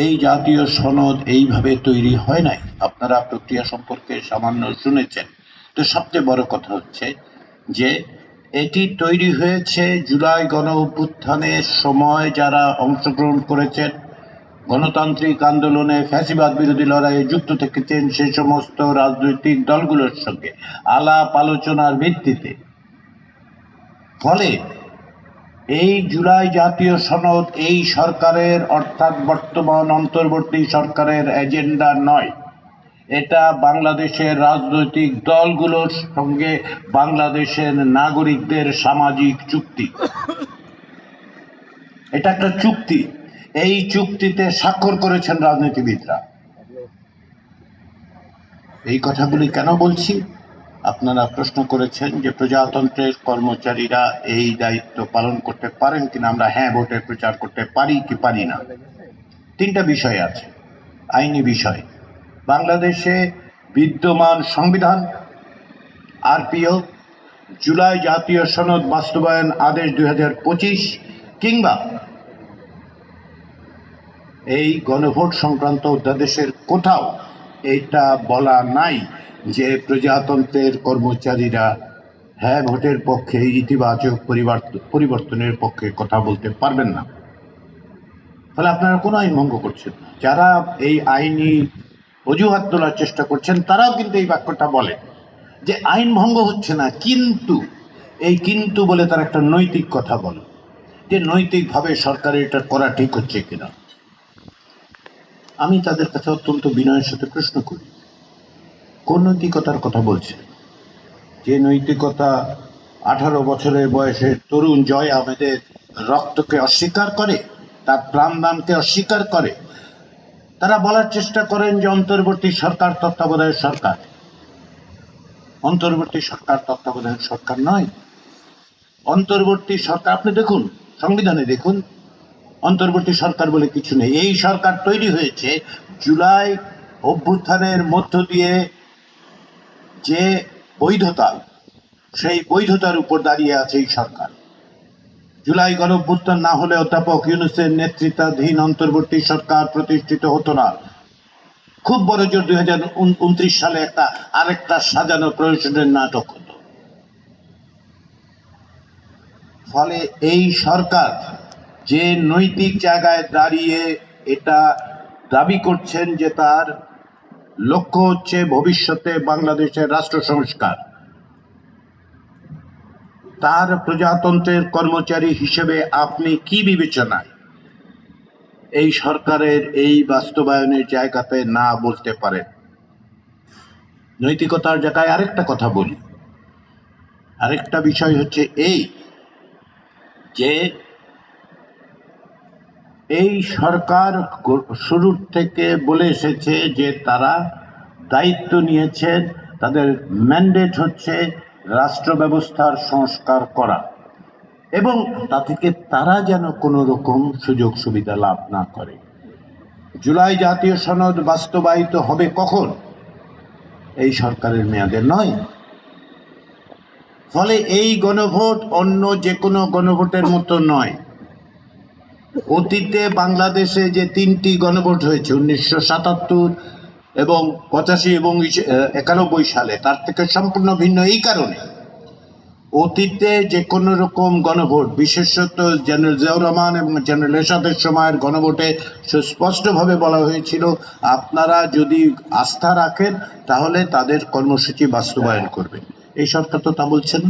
এই জাতীয় সনদ এইভাবে তৈরি হয় নাই। আপনারা প্রক্রিয়া সম্পর্কে সামান্য শুনেছেন। তো সবচেয়ে বড় কথা হচ্ছে যে এটি তৈরি হয়েছে জুলাই গণ অভ্যুত্থানের সময় যারা অংশগ্রহণ করেছেন, গণতান্ত্রিক আন্দোলনে ফ্যাসিবাদ বিরোধী লড়াইয়ে যুক্ত থেকেছেন সে সমস্ত রাজনৈতিক দলগুলোর সঙ্গে আলাপ আলোচনার ভিত্তিতে। ফলে এই জুলাই জাতীয় সনদ এই সরকারের অর্থাৎ বর্তমান অন্তর্বর্তী সরকারের এজেন্ডা নয়। এটা বাংলাদেশের রাজনৈতিক দলগুলোর সঙ্গে বাংলাদেশের নাগরিকদের সামাজিক চুক্তি। এটা একটা চুক্তি। এই চুক্তিতে স্বাক্ষর করেছেন রাজনীতিবিদরা। এই কথাগুলি কেন বলছি? আপনারা প্রশ্ন করেছেন যে প্রজাতন্ত্রের কর্মচারীরা এই দায়িত্ব পালন করতে পারেন কিনা। আমরা হ্যাঁ ভোটের প্রচার করতে পারি কি পারি না। তিনটা বিষয় আছে, আইনি বিষয়। বাংলাদেশে বিদ্যমান সংবিধান, আরপিও, জুলাই জাতীয় সনদ বাস্তবায়ন আদেশ 2025 কিংবা এই গণভোট সংক্রান্ত অধ্যাদেশের কোথাও এটা বলা নাই যে প্রজাতন্ত্রের কর্মচারীরা হ্যাঁ ভোটের পক্ষে ইতিবাচক পরিবর্তনের পক্ষে কথা বলতে পারবেন না। ফলে আপনারা কোনো আইন ভঙ্গ করছেন না। যারা এই আইনি অজুহাত তোলার চেষ্টা করছেন তারাও কিন্তু এই বাক্যটা বলে যে আইন ভঙ্গ হচ্ছে না, কিন্তু এই কিন্তু বলে তারা একটা নৈতিক কথা বলে যে নৈতিকভাবে সরকারের এটা করা ঠিক হচ্ছে কিনা। আমি তাদের কাছে অত্যন্ত বিনয়ের সাথে প্রশ্ন করি, কোন নৈতিকতার কথা বলছে? যে নৈতিকতা 18 বছরের বয়সের তরুণ জয় আহমেদের রক্তকে অস্বীকার করে, তার প্রাণদানকে অস্বীকার করে। তারা বলার চেষ্টা করেন যে অন্তর্বর্তী সরকার তত্ত্বাবধায়ক সরকার। অন্তর্বর্তী সরকার তত্ত্বাবধায়ক সরকার নয়। অন্তর্বর্তী সরকার আপনি দেখুন, সংবিধানে দেখুন, অন্তর্বর্তী সরকার বলে কিছু নেই। এই সরকার তৈরি হয়েছে জুলাই অভ্যুত্থানের মধ্য দিয়ে যে বৈধতা, সেই বৈধতার উপর দাঁড়িয়ে আছে এই সরকার। জুলাই গণ অভ্যুত্থান না হলে অধ্যাপক ইউনূসের নেতৃত্বাধীন অন্তর্বর্তী সরকার প্রতিষ্ঠিত হতো না। খুব বড় জোর 2029 সালে আরেকটা সাজানো প্রয়োজনের নাটক হতো। ফলে এই সরকার যে নৈতিক জায়গায় দাঁড়িয়ে এটা দাবি করছেন যে তার লক্ষ্য হচ্ছে ভবিষ্যতে বাংলাদেশের রাষ্ট্র সংস্কার, তার প্রজাতন্ত্রের কর্মচারী হিসেবে আপনি কি বিবেচনায় এই সরকারের এই বাস্তবায়নের জায়গাতে না বলতে পারেন? নৈতিকতার জায়গায় আরেকটা কথা বলি। আরেকটা বিষয় হচ্ছে এই যে এই সরকার শুরুর থেকে বলে এসেছে যে তারা দায়িত্ব নিয়েছেন, তাদের ম্যান্ডেট হচ্ছে রাষ্ট্র ব্যবস্থার সংস্কার করা এবং তা থেকে তারা যেন কোনো রকম সুযোগ সুবিধা লাভ না করে। জুলাই জাতীয় সনদ বাস্তবায়িত হবে কখন? এই সরকারের মেয়াদে নয়। ফলে এই গণভোট অন্য যে কোনো গণভোটের মতো নয়। অতীতে বাংলাদেশে যে 3টি গণভোট হয়েছে 1977 এবং 85 এবং 91 সালে, তার থেকে সম্পূর্ণ ভিন্ন এই কারণে অতীতে যে কোনো রকম গণভোট, বিশেষত জেনারেল জিয়াউর রহমান এবং জেনারেল এরশাদের সময়ের গণভোটে সুস্পষ্টভাবে বলা হয়েছিল আপনারা যদি আস্থা রাখেন তাহলে তাদের কর্মসূচি বাস্তবায়ন করবেন। এই সরকার তো তা বলছেন।